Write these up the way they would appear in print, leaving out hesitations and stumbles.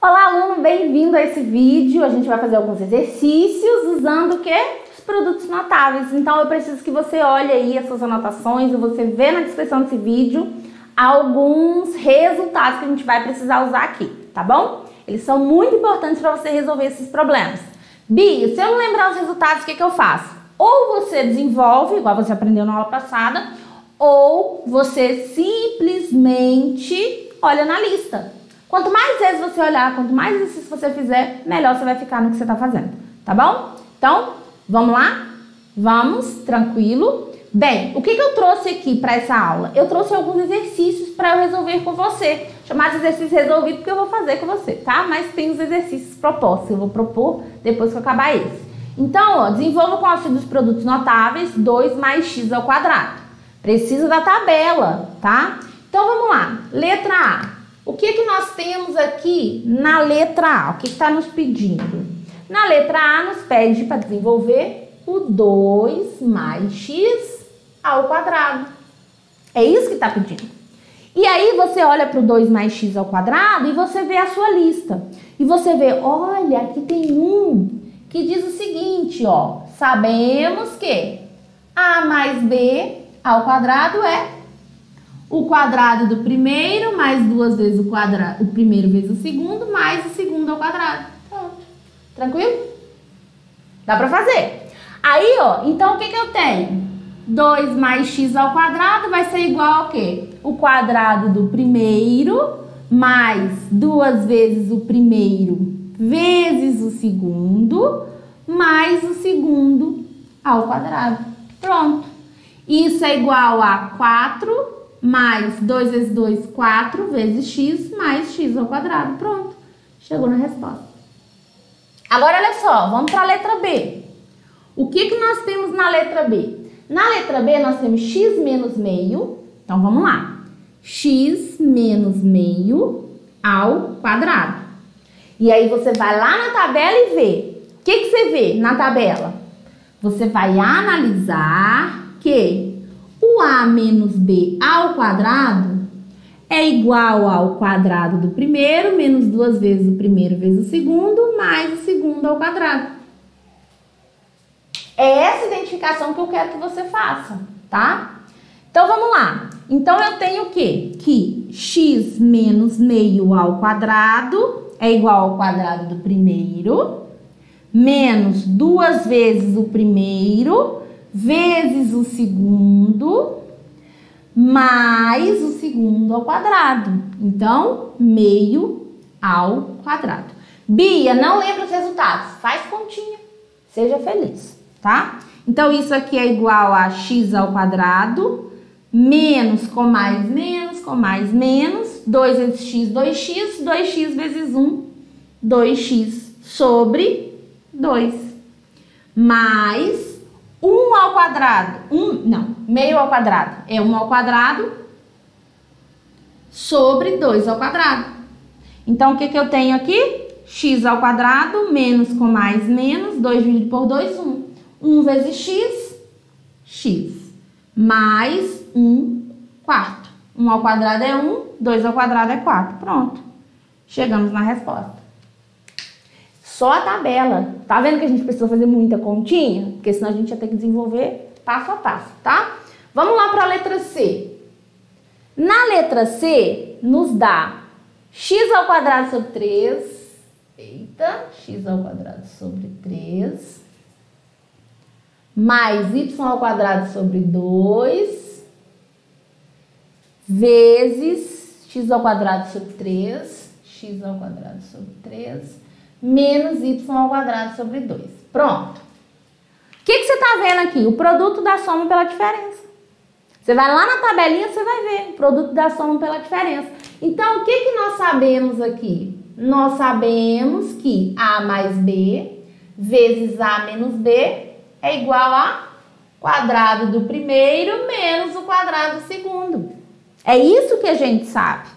Olá, aluno, bem-vindo a esse vídeo. A gente vai fazer alguns exercícios usando o quê? Os produtos notáveis. Então, eu preciso que você olhe aí as suas anotações e você vê na descrição desse vídeo alguns resultados que a gente vai precisar usar aqui, tá bom? Eles são muito importantes para você resolver esses problemas. Bia, se eu não lembrar os resultados, o que eu faço? Ou você desenvolve, igual você aprendeu na aula passada, ou você simplesmente olha na lista. Quanto mais vezes você olhar, quanto mais exercício você fizer, melhor você vai ficar no que você está fazendo, tá bom? Então, vamos lá? Vamos, tranquilo. Bem, o que eu trouxe aqui para essa aula? Eu trouxe alguns exercícios para eu resolver com você. Chamados exercícios resolvidos, porque eu vou fazer com você, tá? Mas tem os exercícios propostos, eu vou propor depois que eu acabar esse. Então, ó, desenvolva com o auxílio dos produtos notáveis 2 mais x ao quadrado. Precisa da tabela, tá? Então, vamos lá. Letra A. O que nós temos aqui na letra A? O que está nos pedindo? Na letra A, nos pede para desenvolver o 2 mais x ao quadrado. É isso que está pedindo. E aí, você olha para o 2 mais x ao quadrado e você vê a sua lista. E você vê, olha, aqui tem um que diz o seguinte, ó. Sabemos que A mais B ao quadrado é o quadrado do primeiro mais 2 vezes o quadrado, o primeiro vezes o segundo, mais o segundo ao quadrado. Pronto. Tranquilo? Dá pra fazer. Aí, ó, então o que eu tenho? 2 mais x ao quadrado vai ser igual a quê? O quadrado do primeiro mais 2 vezes o primeiro vezes o segundo mais o segundo ao quadrado. Pronto. Isso é igual a 4 mais 2 vezes 2, 4 vezes x mais x ao quadrado. Pronto. Chegou na resposta. Agora, olha só. Vamos para a letra B. O que nós temos na letra B? Na letra B, nós temos x menos meio. Então, vamos lá. X menos meio ao quadrado. E aí, você vai lá na tabela e vê. O que você vê na tabela? Você vai analisar que o A menos B ao quadrado é igual ao quadrado do primeiro, menos 2 vezes o primeiro vezes o segundo, mais o segundo ao quadrado. É essa identificação que eu quero que você faça, tá? Então, vamos lá. Então, eu tenho o quê? Que x menos meio ao quadrado é igual ao quadrado do primeiro, menos 2 vezes o primeiro, vezes o segundo, mais o segundo ao quadrado. Então, meio ao quadrado. Bia, não lembra os resultados? Faz continha. Seja feliz, tá? Então, isso aqui é igual a x ao quadrado, menos com mais menos, com mais menos, 2 vezes x, 2x, 2x vezes 1, 2x sobre 2, mais 1 ao quadrado, meio ao quadrado é 1 ao quadrado sobre 2 ao quadrado. Então, o que eu tenho aqui? X ao quadrado menos com mais menos, 2 dividido por 2, 1. 1 vezes x, x, mais 1 quarto. 1 ao quadrado é 1, 2 ao quadrado é 4. Pronto. Chegamos na resposta. Só a tabela. Tá vendo que a gente precisa fazer muita continha? Porque senão a gente ia ter que desenvolver passo a passo, tá? Vamos lá para a letra C. Na letra C, nos dá x ao quadrado sobre 3. Eita, x ao quadrado sobre 3. Mais y ao quadrado sobre 2. Vezes x ao quadrado sobre 3. X ao quadrado sobre 3. Menos y ao quadrado sobre 2. Pronto. O que você está vendo aqui? O produto da soma pela diferença. Você vai lá na tabelinha, você vai ver o produto da soma pela diferença. Então, o que nós sabemos aqui? Nós sabemos que A mais B vezes A menos B é igual a quadrado do primeiro menos o quadrado do segundo. É isso que a gente sabe.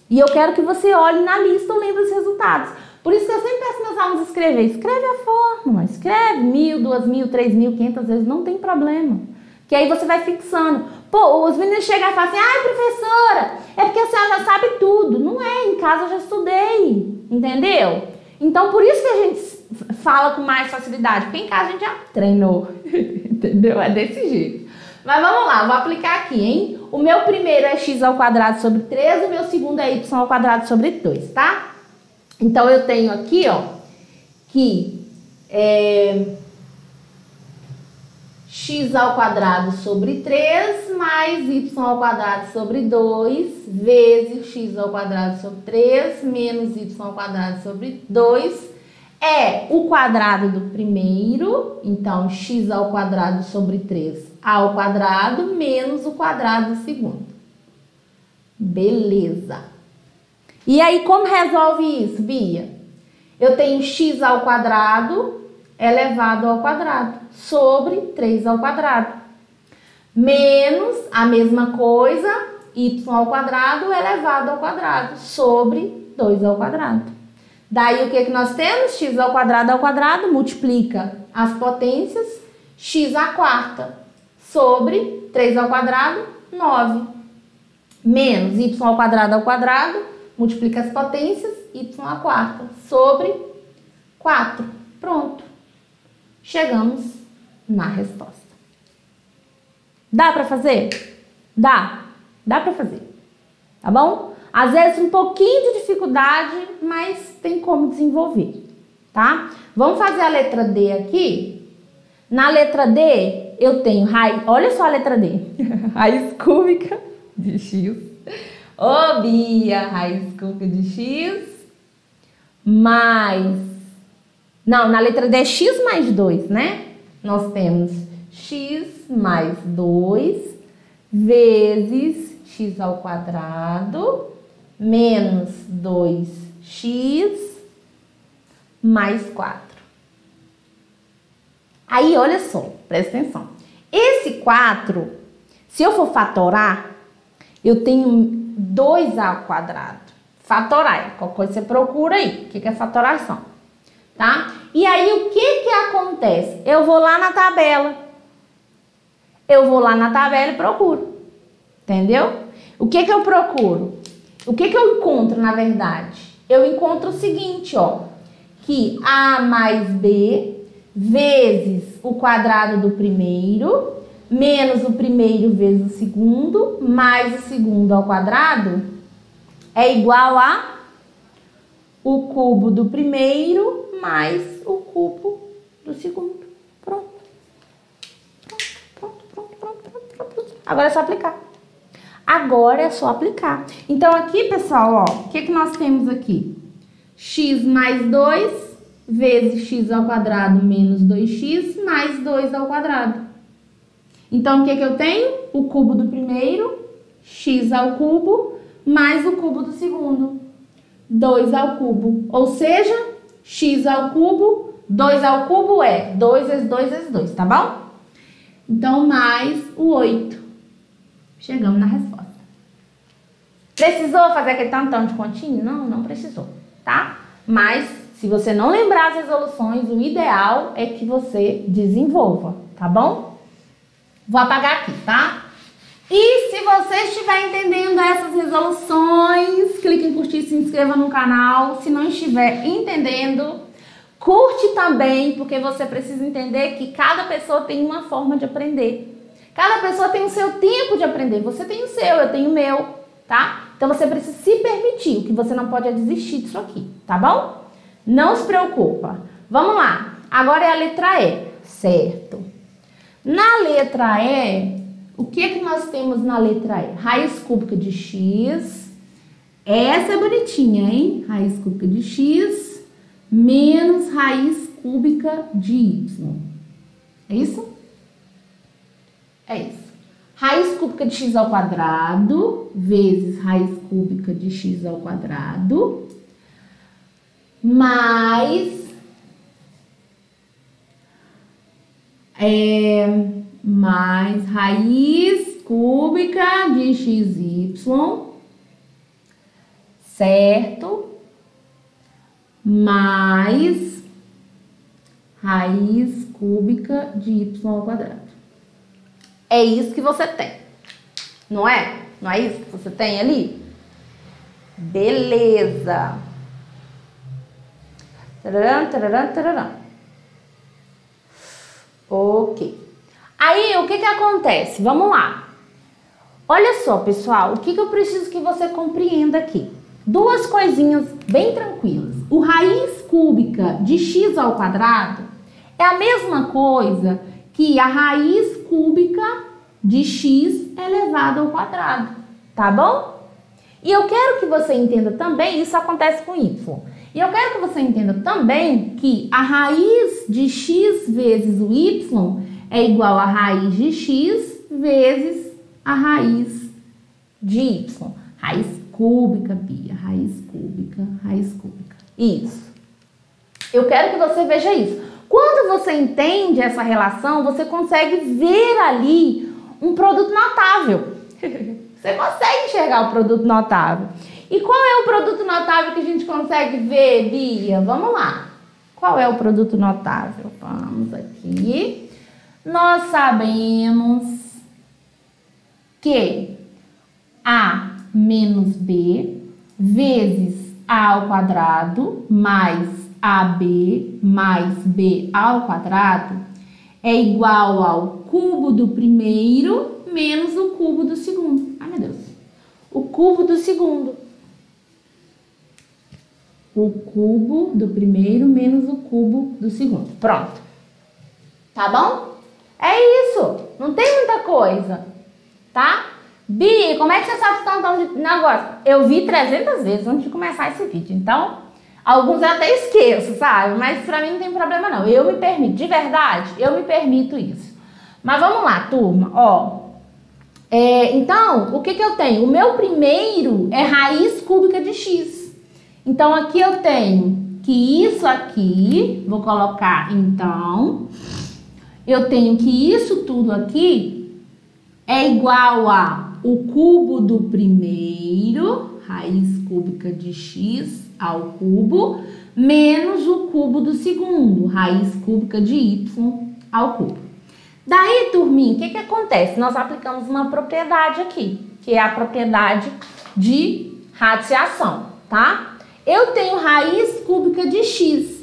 E eu quero que você olhe na lista e lembre os resultados. Por isso que eu sempre peço meus alunos escrever. Escreve a fórmula, escreve 1.000, 2.000, 3.000, 500 vezes, não tem problema. Que aí você vai fixando. Pô, os meninos chegam e falam assim, ai, professora, é porque a senhora já sabe tudo. Não é, em casa eu já estudei, entendeu? Então, por isso que a gente fala com mais facilidade, porque em casa a gente já treinou, entendeu? É desse jeito. Mas vamos lá, vou aplicar aqui, hein? O meu primeiro é x ao quadrado sobre 3, o meu segundo é y ao quadrado sobre 2, tá? Então, eu tenho aqui, ó, que x ao quadrado sobre 3 mais y ao quadrado sobre 2 vezes x ao quadrado sobre 3 menos y ao quadrado sobre 2 é o quadrado do primeiro, então x ao quadrado sobre 3 ao quadrado menos o quadrado do segundo. Beleza. E aí, como resolve isso, Bia? Eu tenho x ao quadrado elevado ao quadrado sobre 3 ao quadrado. Menos a mesma coisa, y ao quadrado elevado ao quadrado sobre 2 ao quadrado. Daí, o que nós temos? X ao quadrado multiplica as potências, x à quarta sobre 3 ao quadrado, 9. Menos y ao quadrado, multiplica as potências, y à quarta sobre 4. Pronto. Chegamos na resposta. Dá pra fazer? Dá. Dá pra fazer. Tá bom? Às vezes um pouquinho de dificuldade, mas tem como desenvolver, tá? Vamos fazer a letra D aqui. Na letra D, eu tenho raiz... Olha só a letra D. Raiz cúbica de x. Ô, Bia, raiz cúbica de x mais... Não, na letra D é x mais 2, né? Nós temos x mais 2 vezes x ao quadrado menos 2x mais 4. Aí, olha só, presta atenção. Esse 4, se eu for fatorar, eu tenho 2 ao quadrado. Fatorar, qualquer coisa você procura aí. O que é fatoração? Tá? E aí, o que acontece? Eu vou lá na tabela. E procuro. Entendeu? O que eu procuro? O que eu encontro, na verdade? Eu encontro o seguinte, ó. Que A mais B vezes o quadrado do primeiro, menos o primeiro vezes o segundo, mais o segundo ao quadrado, é igual a o cubo do primeiro mais o cubo do segundo. Pronto. Agora é só aplicar. Então, aqui, pessoal, ó, o que nós temos aqui? X mais 2 vezes x ao quadrado menos 2x mais 2 ao quadrado. Então, o que eu tenho? O cubo do primeiro, x ao cubo, mais o cubo do segundo, 2 ao cubo. Ou seja, x ao cubo, 2 ao cubo é 2 vezes 2 vezes 2, tá bom? Então, mais o 8. Chegamos na resposta. Precisou fazer aquele tantão de continha? Não, não precisou, tá? Mas, se você não lembrar as resoluções, o ideal é que você desenvolva, tá bom? Vou apagar aqui, tá? E se você estiver entendendo essas resoluções, clique em curtir e se inscreva no canal. Se não estiver entendendo, curte também, porque você precisa entender que cada pessoa tem uma forma de aprender. Cada pessoa tem o seu tempo de aprender. Você tem o seu, eu tenho o meu, tá? Então você precisa se permitir. O que você não pode é desistir disso aqui, tá bom? Não se preocupa. Vamos lá. Agora é a letra E, certo? Na letra E, o que nós temos na letra E? Raiz cúbica de x. Essa é bonitinha, hein? Raiz cúbica de x menos raiz cúbica de y. É isso? É isso. Raiz cúbica de x ao quadrado vezes raiz cúbica de x ao quadrado mais raiz cúbica de xy, certo? Mais raiz cúbica de y ao quadrado. É isso que você tem. Não é? Não é isso que você tem ali? Beleza. Tararam, tararam, tararam. Ok. Aí, o que que acontece? Vamos lá. Olha só, pessoal, o que que eu preciso que você compreenda aqui? Duas coisinhas bem tranquilas. O raiz cúbica de x ao quadrado é a mesma coisa que a raiz cúbica de x elevado ao quadrado, tá bom? E eu quero que você entenda também, isso acontece com y. E eu quero que você entenda também que a raiz de x vezes o y é igual a raiz de x vezes a raiz de y. Raiz cúbica, Bia, raiz cúbica, raiz cúbica. Isso. Eu quero que você veja isso. Quando você entende essa relação, você consegue ver ali um produto notável. Você consegue enxergar o produto notável. E qual é o produto notável que a gente consegue ver, Bia? Vamos lá. Qual é o produto notável? Vamos aqui. Nós sabemos que A menos B vezes A ao quadrado mais AB mais B ao quadrado é igual ao cubo do primeiro menos o cubo do segundo. Ai, meu Deus. O cubo do segundo. O cubo do primeiro menos o cubo do segundo. Pronto. Tá bom? É isso. Não tem muita coisa. Tá? Bi, como é que você sabe tanto de negócio? Eu vi 300 vezes antes de começar esse vídeo. Então, alguns eu até esqueço, sabe? Mas pra mim não tem problema não. Eu me permito. De verdade, eu me permito isso. Mas vamos lá, turma. Ó. Então, o que que eu tenho? O meu primeiro é raiz cúbica de x. Então, aqui eu tenho que isso aqui, vou colocar então, eu tenho que isso tudo aqui é igual a o cubo do primeiro, raiz cúbica de x ao cubo, menos o cubo do segundo, raiz cúbica de y ao cubo. Daí, turminha, o que que acontece? Nós aplicamos uma propriedade aqui, que é a propriedade de radiciação, tá? Eu tenho raiz cúbica de x.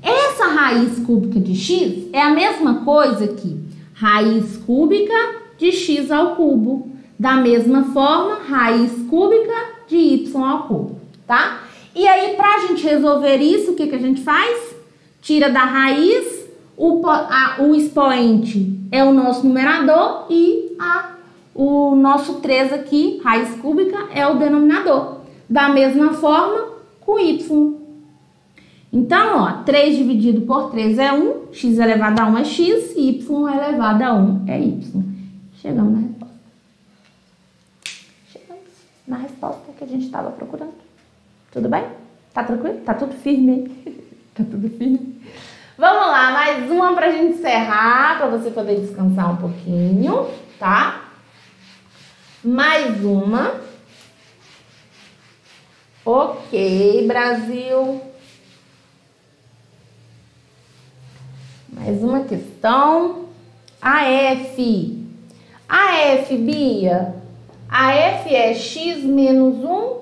Essa raiz cúbica de x é a mesma coisa que raiz cúbica de x ao cubo. Da mesma forma, raiz cúbica de y ao cubo, tá? E aí, pra gente resolver isso, o que que a gente faz? Tira da raiz, o expoente é o nosso numerador e o nosso 3 aqui, raiz cúbica, é o denominador. Da mesma forma, com y. Então, ó, 3 dividido por 3 é 1, x elevado a 1 é x, y elevado a 1 é y. Chegamos na resposta. Chegamos na resposta que a gente estava procurando. Tudo bem? Tá tranquilo? Tá tudo firme? Tá tudo firme? Vamos lá, mais uma pra gente encerrar, pra você poder descansar um pouquinho, tá? Mais uma. Ok, Brasil. Mais uma questão. AF. AF, Bia. AF é x menos 1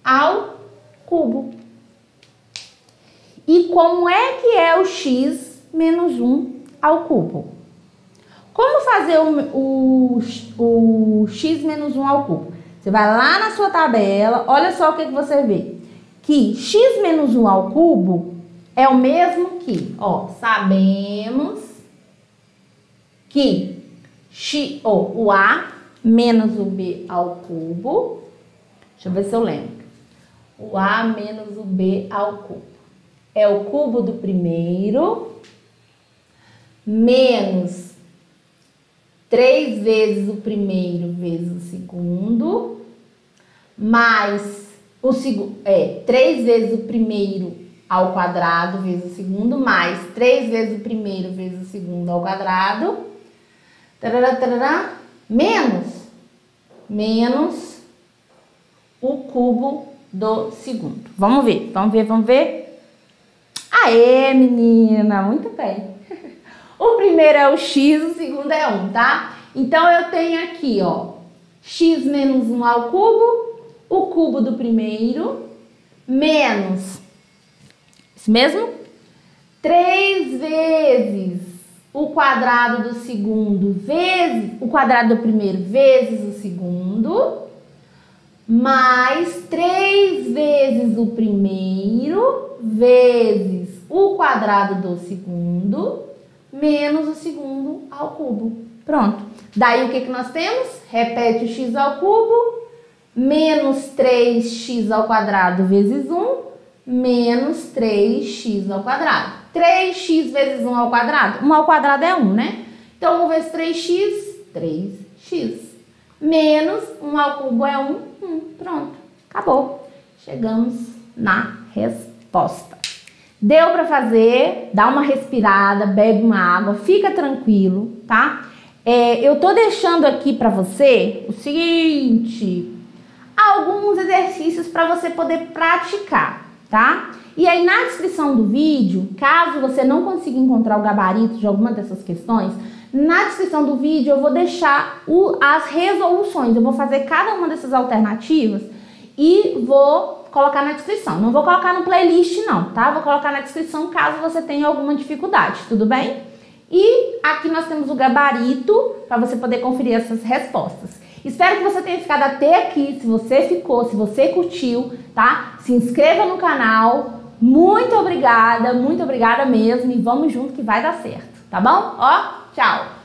ao cubo. E como é que é o x menos 1 ao cubo? Como fazer o x menos 1 ao cubo? Você vai lá na sua tabela, olha só o que você vê. Que x menos 1 ao cubo é o mesmo que, ó, sabemos que o A menos o B ao cubo, deixa eu ver se eu lembro. O A menos o B ao cubo é o cubo do primeiro menos 3 vezes o primeiro vezes o segundo, mais o segundo, 3 vezes o primeiro ao quadrado vezes o segundo, mais 3 vezes o primeiro vezes o segundo ao quadrado, tarará, tarará, menos o cubo do segundo. Vamos ver, vamos ver, vamos ver. Aê, menina, muito bem. O primeiro é o x, o segundo é 1, tá? Então, eu tenho aqui, ó, x menos 1 ao cubo, o cubo do primeiro, menos, isso mesmo? 3 vezes o quadrado do segundo vezes o quadrado do primeiro vezes o segundo, mais 3 vezes o primeiro vezes o quadrado do segundo, menos o segundo ao cubo. Pronto. Daí o que nós temos? Repete o x ao cubo, menos 3x ao quadrado vezes 1, menos 3x ao quadrado. 3x vezes 1 ao quadrado? 1 ao quadrado é 1, né? Então, 1 vezes 3x, 3x. Menos 1 ao cubo é 1. Pronto. Acabou. Chegamos na resposta. Deu para fazer? Dá uma respirada, bebe uma água, fica tranquilo, tá? Eu tô deixando aqui para você o seguinte, alguns exercícios para você poder praticar, tá? E aí na descrição do vídeo, caso você não consiga encontrar o gabarito de alguma dessas questões, na descrição do vídeo eu vou deixar as resoluções, eu vou fazer cada uma dessas alternativas e vou colocar na descrição. Não vou colocar no playlist não, tá? Vou colocar na descrição caso você tenha alguma dificuldade, tudo bem? E aqui nós temos o gabarito para você poder conferir essas respostas. Espero que você tenha ficado até aqui. Se você ficou, se você curtiu, tá? Se inscreva no canal. Muito obrigada mesmo. E vamos junto que vai dar certo, tá bom? Ó, tchau!